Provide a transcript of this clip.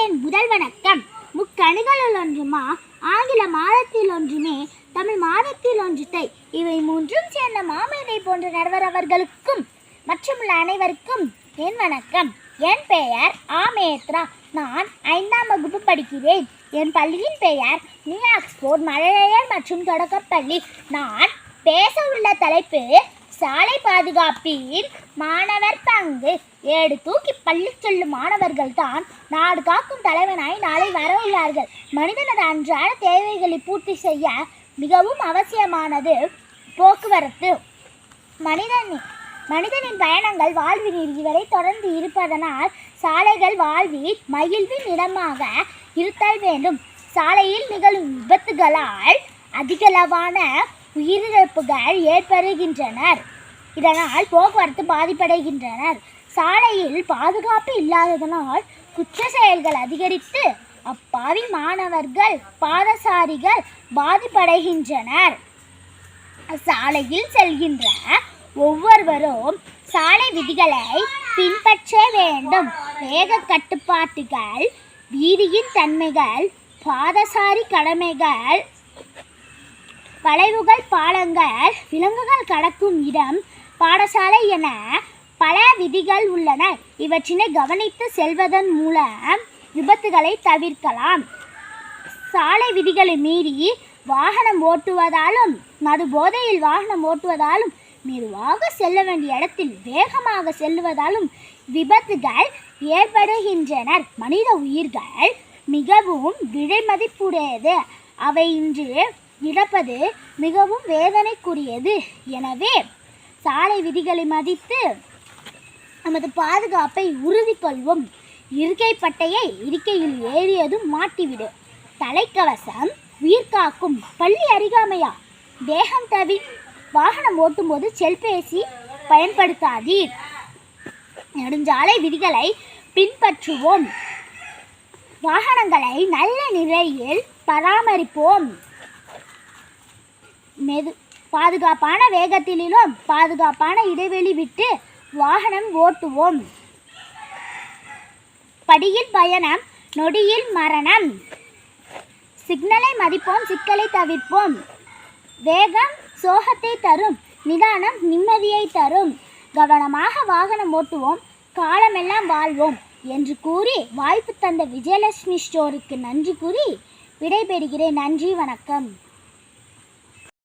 என் முதல் வணக்கம். முக்கணிகளுள் ஒன்றுமா, ஆங்கில மாதத்தில் ஒன்றுமே, தமிழ் மாதத்தில் ஒன்றுத்தை, இவை மூன்றும் சேர்ந்த மாமேதை போன்ற நடுவர் அவர்களுக்கும் மற்றுமுள்ள அனைவருக்கும் என் வணக்கம். என் பெயர் ஆமேத்ரா. நான் 5ஆம் வகுப்பு படிக்கிறேன். என் பள்ளியின் பெயர் நியூ ஆக்ஸ்போர்ட் மழலையர் மற்றும் தொடக்கப்பள்ளி. நான் பேச உள்ள தலைப்பு சாலை பாதுகாப்பில் மாணவர் பங்கு. ஏடு தூக்கி பள்ளி செல்லும் மாணவர்கள் தான் நாடு காக்கும் தலைவனாய் நாளை வர உள்ளார்கள். மனிதனது அன்றாட தேவைகளை பூர்த்தி செய்ய மிகவும் அவசியமானது போக்குவரத்து. மனிதனின் பயணங்கள் வாழ்வின் இறுதி வரை தொடர்ந்து இருப்பதனால் சாலைகள் வாழ்வில் மகிழ்வின் இடமாக இருத்தல் வேண்டும். சாலையில் நிகழும் விபத்துகளால் அதிகளவான உயிரிழப்புகள் ஏற்படுகின்றனர். இதனால் போக்குவரத்து பாதிப்படைகின்றனர். சாலையில் பாதுகாப்பு இல்லாததனால் குற்ற செயல்கள் அதிகரித்து அப்பாவி மாணவர்கள் பாதசாரிகள் பாதிப்படைகின்றனர். சாலையில் செல்கின்ற ஒவ்வொருவரும் சாலை விதிகளை பின்பற்ற வேண்டும். வேக கட்டுப்பாட்டுகள், வீதியின் தன்மைகள், பாதசாரி கடமைகள், வளைவுகள், பாலங்கள், விலங்குகள் கடக்கும் இடம், பாடசாலை என பல விதிகள் உள்ளன. இவற்றினை கவனித்து செல்வதன் மூலம் விபத்துகளை தவிர்க்கலாம். சாலை விதிகளை மீறி வாகனம் ஓட்டுவதாலும் மது போதையில் வாகனம் ஓட்டுவதாலும் மெதுவாக செல்ல வேண்டிய இடத்தில் வேகமாக செல்லுவதாலும் விபத்துகள் ஏற்படுகின்றனர். மனித உயிர்கள் மிகவும் விலை மதிப்புடையது. அவை இன்று இழப்பது மிகவும் வேதனைக்குரியது. எனவே சாலை விதிகளை மதித்து நமது பாதுகாப்பை உறுதி கொள்வோம். இருக்கை பட்டையை இருக்கையில் ஏறியதும் மாட்டிவிடு. தலைக்கவசம் உயிர் காக்கும். பள்ளி அருகாமையா வேகம் தவி. வாகனம் ஓட்டும் போது செல்பேசி பயன்படுத்தாதீர். நெடுஞ்சாலை விதிகளை பின்பற்றுவோம். வாகனங்களை நல்ல நிலையில் பராமரிப்போம். பாதுகாப்பான வேகத்திலும் பாதுகாப்பான இடைவெளி விட்டு வாகனம் ஓட்டுவோம். படியில் பயணம், நொடியில் மரணம். சிக்னலை மதிப்போம், சிக்கலை தவிர்ப்போம். வேகம் சோகத்தை தரும், நிதானம் நிம்மதியை தரும். கவனமாக வாகனம் ஓட்டுவோம், காலமெல்லாம் வாழ்வோம் என்று கூறி வாய்ப்பு தந்த விஜயலட்சுமி ஸ்டோருக்கு நன்றி கூறி விடைபெறுகிறேன். நன்றி, வணக்கம்.